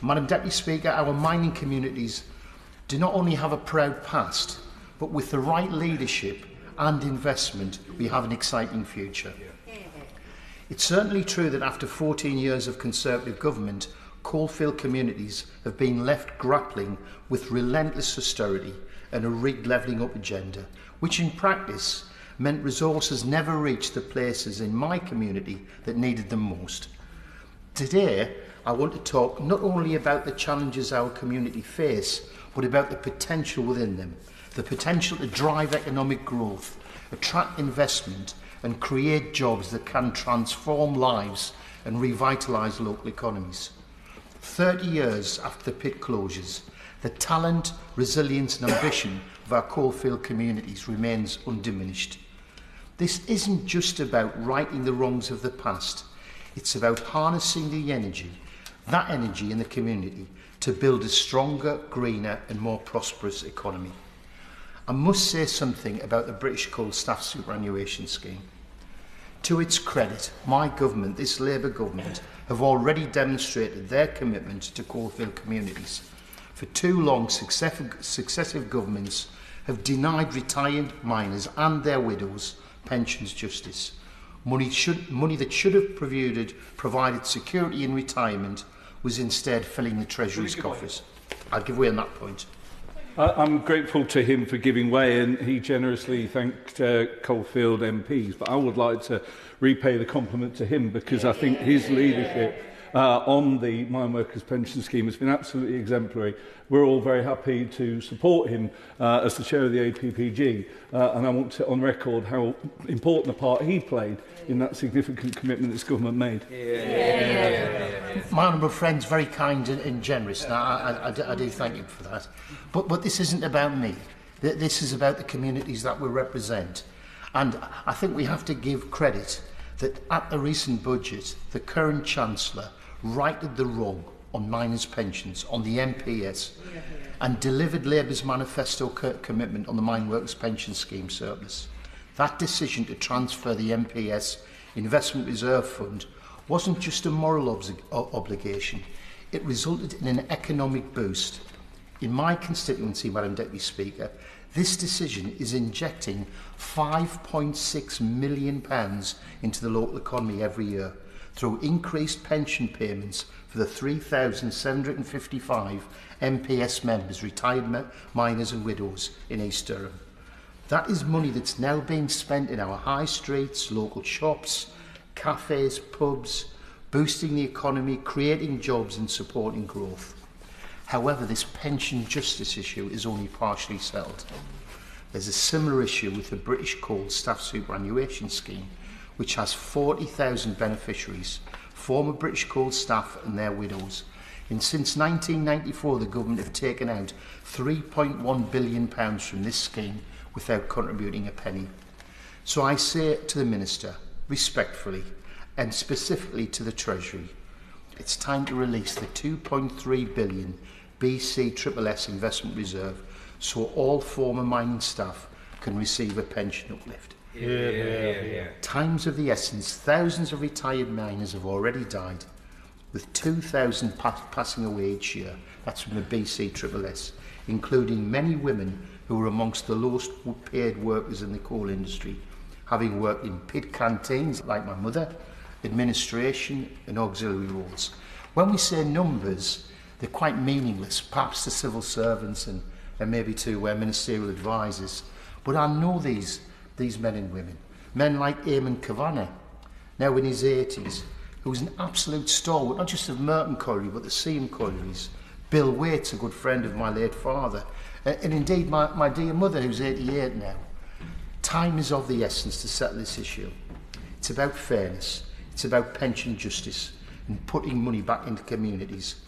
Madam Deputy Speaker, our mining communities do not only have a proud past, but with the right leadership and investment, we have an exciting future. It's certainly true that after 14 years of Conservative government, Coalfield communities have been left grappling with relentless austerity and a rigged levelling up agenda, which in practice meant resources never reached the places in my community that needed them most. Today, I want to talk not only about the challenges our community face, but about the potential within them, the potential to drive economic growth, attract investment and create jobs that can transform lives and revitalise local economies. 30 years after the pit closures, the talent, resilience and ambition of our Coalfield communities remains undiminished. This isn't just about righting the wrongs of the past, it's about harnessing that energy in the community to build a stronger, greener and more prosperous economy. I must say something about the British Coal Staff Superannuation Scheme. To its credit, my government, this Labour government, have already demonstrated their commitment to Coalfield communities. For too long, successive governments have denied retired miners and their widows pensions justice. Money that should have provided security in retirement was instead filling the Treasury's coffers. I'll give way on that point. I'm grateful to him for giving way, and he generously thanked Coalfield MPs. But I would like to repay the compliment to him, because I think his leadership on the Mine Workers Pension Scheme has been absolutely exemplary. We're all very happy to support him as the chair of the APPG, and I want to on record how important a part he played in that significant commitment this government made. My honourable friend's very kind and generous, and I do thank him for that. But this isn't about me. This is about the communities that we represent. And I think we have to give credit that at the recent budget, the current Chancellor righted the wrong on miners' pensions, on the MPS, and delivered Labour's manifesto commitment on the Mine Workers Pension Scheme surplus. That decision to transfer the MPS Investment Reserve Fund wasn't just a moral obligation, it resulted in an economic boost. In my constituency, Madam Deputy Speaker, this decision is injecting £5.6 million into the local economy every year through increased pension payments for the 3,755 MPS members, retired miners and widows in East Durham. That is money that's now being spent in our high streets, local shops, cafes, pubs, boosting the economy, creating jobs and supporting growth. However, this pension justice issue is only partially settled. There's a similar issue with the British Coal Staff Superannuation Scheme, which has 40,000 beneficiaries, former British Coal staff and their widows. And since 1994, the government have taken out £3.1 billion from this scheme without contributing a penny. So I say to the Minister, respectfully, and specifically to the Treasury, it's time to release the £2.3 billion BCSS investment reserve so all former mining staff can receive a pension uplift. Time's of the essence. Thousands of retired miners have already died, with 2,000 passing away each year. That's from the BCSS, including many women who are amongst the lowest paid workers in the coal industry, having worked in pit canteens like my mother, administration and auxiliary roles. When we say numbers, they're quite meaningless, perhaps to civil servants and maybe to ministerial advisors. But I know these men and women. Men like Eamon Kavanagh, now in his 80s, who was an absolute stalwart, not just of Merton Colliery, but the Seam Collieries. Bill Waite's a good friend of my late father. And indeed, my dear mother, who's 88 now. Time is of the essence to settle this issue. It's about fairness. It's about pension justice and putting money back into communities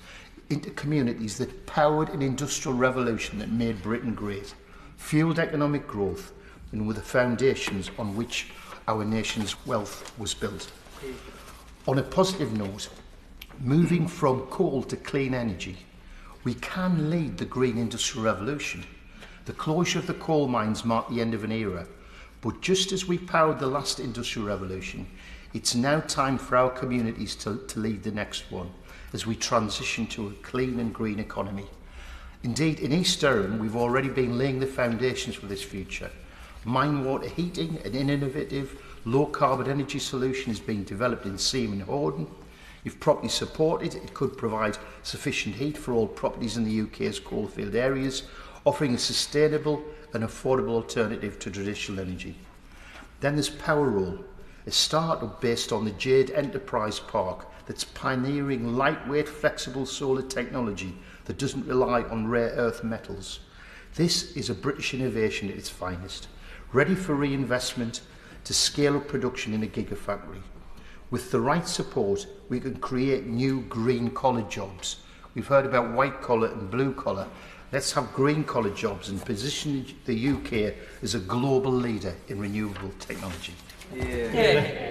that powered an industrial revolution that made Britain great, fueled economic growth, and were the foundations on which our nation's wealth was built. On a positive note, moving from coal to clean energy, we can lead the green industrial revolution. The closure of the coal mines marked the end of an era, but just as we powered the last industrial revolution, it's now time for our communities to lead the next one. as we transition to a clean and green economy. Indeed, in East Durham, we've already been laying the foundations for this future. Mine water heating, an innovative, low-carbon energy solution, is being developed in Seam and Horden. If properly supported, it could provide sufficient heat for all properties in the UK's coalfield areas, offering a sustainable and affordable alternative to traditional energy. Then there's Powerroll, a startup based on the Jade Enterprise Park that's pioneering lightweight, flexible solar technology that doesn't rely on rare earth metals. This is a British innovation at its finest, ready for reinvestment to scale up production in a gigafactory. With the right support, we can create new green-collar jobs. We've heard about white-collar and blue-collar. Let's have green-collar jobs and position the UK as a global leader in renewable technology. Yeah.